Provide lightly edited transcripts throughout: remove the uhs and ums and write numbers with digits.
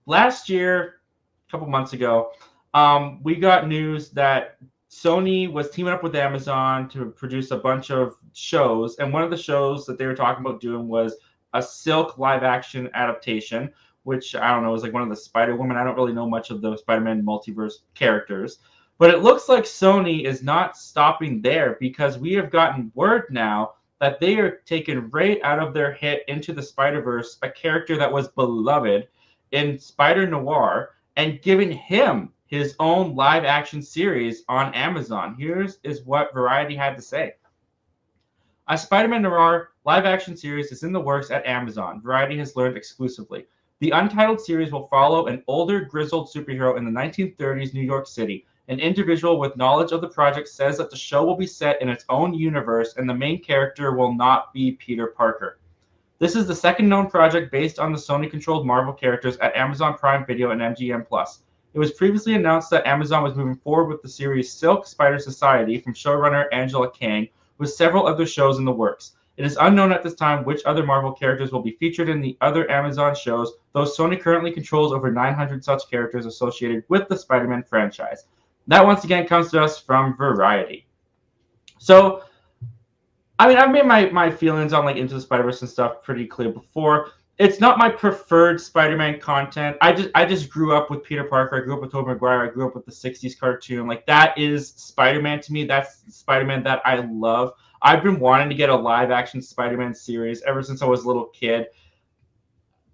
last year, a couple months ago, we got news that Sony was teaming up with Amazon to produce a bunch of shows, and one of the shows that they were talking about doing was a Silk live action adaptation, which I don't know is like one of the Spider Woman. I don't really know much of the Spider-Man multiverse characters, but it looks like Sony is not stopping there because we have gotten word now that they are taking right out of their hit Into the Spider-Verse a character that was beloved in Spider Noir and giving him his own live action series on Amazon. Here's is what Variety had to say. A Spider-Man Noir live-action series is in the works at Amazon, Variety has learned exclusively. The untitled series will follow an older, grizzled superhero in the 1930s New York City. An individual with knowledge of the project says that the show will be set in its own universe and the main character will not be Peter Parker. This is the second known project based on the Sony-controlled Marvel characters at Amazon Prime Video and MGM+. It was previously announced that Amazon was moving forward with the series Silk Spider Society from showrunner Angela Kang, with several other shows in the works. It is unknown at this time which other Marvel characters will be featured in the other Amazon shows, though Sony currently controls over 900 such characters associated with the Spider-Man franchise. That once again comes to us from Variety. So, I mean, I've made my feelings on like Into the Spider-Verse and stuff pretty clear before. It's not my preferred Spider-Man content. I just grew up with Peter Parker. I grew up with Tobey Maguire. I grew up with the 60s cartoon. Like, that is Spider-Man to me. That's Spider-Man that I love. I've been wanting to get a live-action Spider-Man series ever since I was a little kid,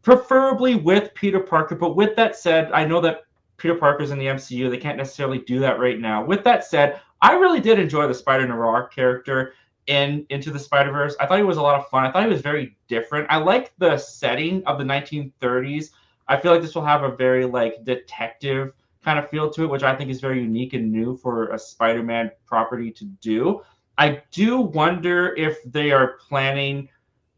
preferably with Peter Parker. But with that said, I know that Peter Parker's in the MCU. They can't necessarily do that right now. With that said, I really did enjoy the Spider-Noir character in Into the Spider-Verse. I thought he was a lot of fun. I thought he was very different. I like the setting of the 1930s. I feel like this will have a very like detective kind of feel to it, which I think is very unique and new for a Spider-Man property to do. I do wonder if they are planning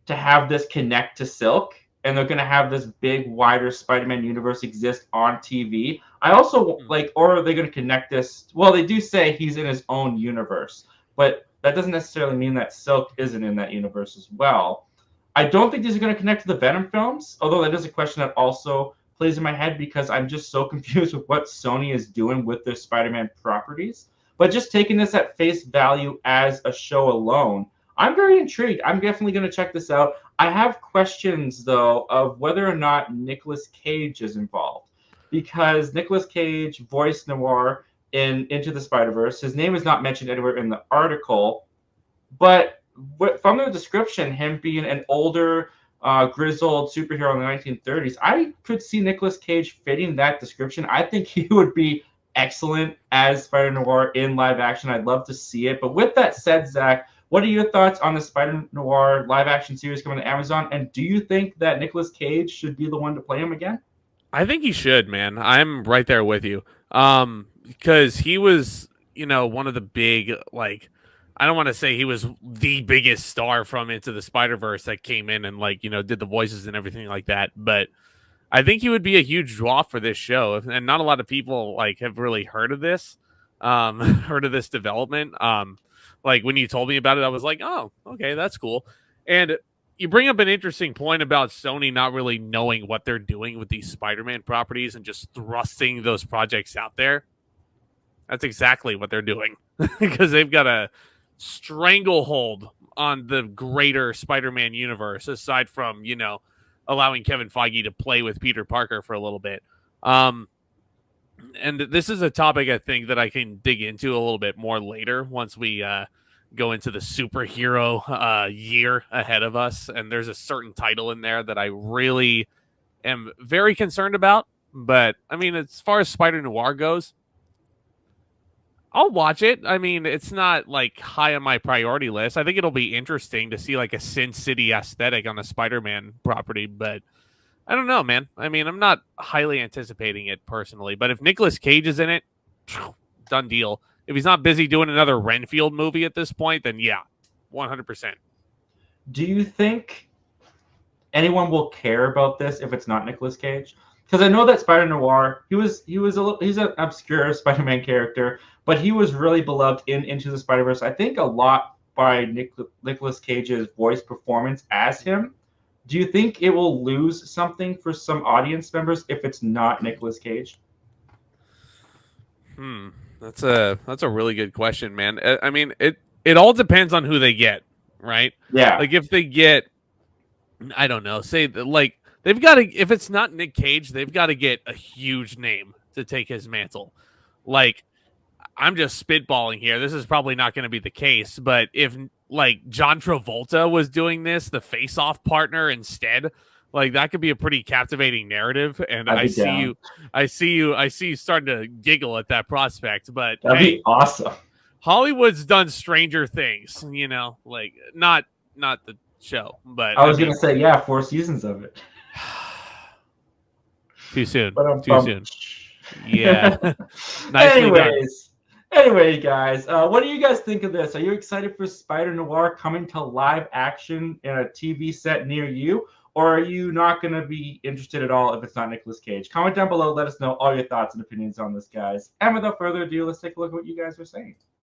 to have this connect to Silk and they're going to have this big, wider Spider-Man universe exist on TV. I also like, or are they going to connect this? Well, they do say he's in his own universe, but that doesn't necessarily mean that Silk isn't in that universe as well. I don't think these are going to connect to the Venom films, although that is a question that also plays in my head because I'm just so confused with what Sony is doing with their Spider-Man properties. But just taking this at face value as a show alone, I'm very intrigued. I'm definitely going to check this out. I have questions, though, of whether or not Nicolas Cage is involved. Because Nicolas Cage voiced Noir in Into the Spider-Verse. His name is not mentioned anywhere in the article, but from the description, him being an older, grizzled superhero in the 1930s, I could see Nicolas Cage fitting that description. I think he would be excellent as Spider-Noir in live action. I'd love to see it. But with that said, Zach, what are your thoughts on the Spider-Noir live action series coming to Amazon? And do you think that Nicolas Cage should be the one to play him again? I think he should, man. I'm right there with you. Because he was, one of the big, like, I don't want to say he was the biggest star from Into the Spider-Verse that came in and, like, did the voices and everything like that. But I think he would be a huge draw for this show. And not a lot of people, like, have really heard of this, heard of this development. Like, when you told me about it, I was like, oh, okay, that's cool. And you bring up an interesting point about Sony not really knowing what they're doing with these Spider-Man properties and just thrusting those projects out there. That's exactly what they're doing because they've got a stranglehold on the greater Spider-Man universe, aside from, allowing Kevin Feige to play with Peter Parker for a little bit. And this is a topic I think that I can dig into a little bit more later once we go into the superhero year ahead of us. And there's a certain title in there that I really am very concerned about. But, I mean, as far as Spider-Noir goes, I'll watch it. I mean, it's not, like, high on my priority list. I think it'll be interesting to see, like, a Sin City aesthetic on a Spider-Man property. But I don't know, man. I mean, I'm not highly anticipating it personally. But if Nicolas Cage is in it, done deal. If he's not busy doing another Renfield movie at this point, then yeah, 100%. Do you think anyone will care about this if it's not Nicolas Cage? Because I know that Spider-Noir, he's an obscure Spider-Man character, but he was really beloved in Into the Spider-Verse. I think a lot by Nicolas Cage's voice performance as him. Do you think it will lose something for some audience members if it's not Nicolas Cage? That's a really good question, man. I mean, it all depends on who they get, right? Yeah, Like if they get, I don't know, say like they've got to, if it's not Nick Cage, they've got to get a huge name to take his mantle. Like I'm just spitballing here. This is probably not going to be the case, but if like John Travolta was doing this, the face-off partner instead, like that could be a pretty captivating narrative. And I'd be down. I see you starting to giggle at that prospect. But That'd hey, be awesome. Hollywood's done stranger things, like not the show, but I was gonna say, yeah, 4 seasons of it. too soon. But I'm Too soon. Yeah. Nicely done. Anyway, guys, what do you guys think of this? Are you excited for Spider Noir coming to live action in a TV set near you? Or are you not going to be interested at all if it's not Nicolas Cage? Comment down below. Let us know all your thoughts and opinions on this, guys. And without further ado, let's take a look at what you guys are saying.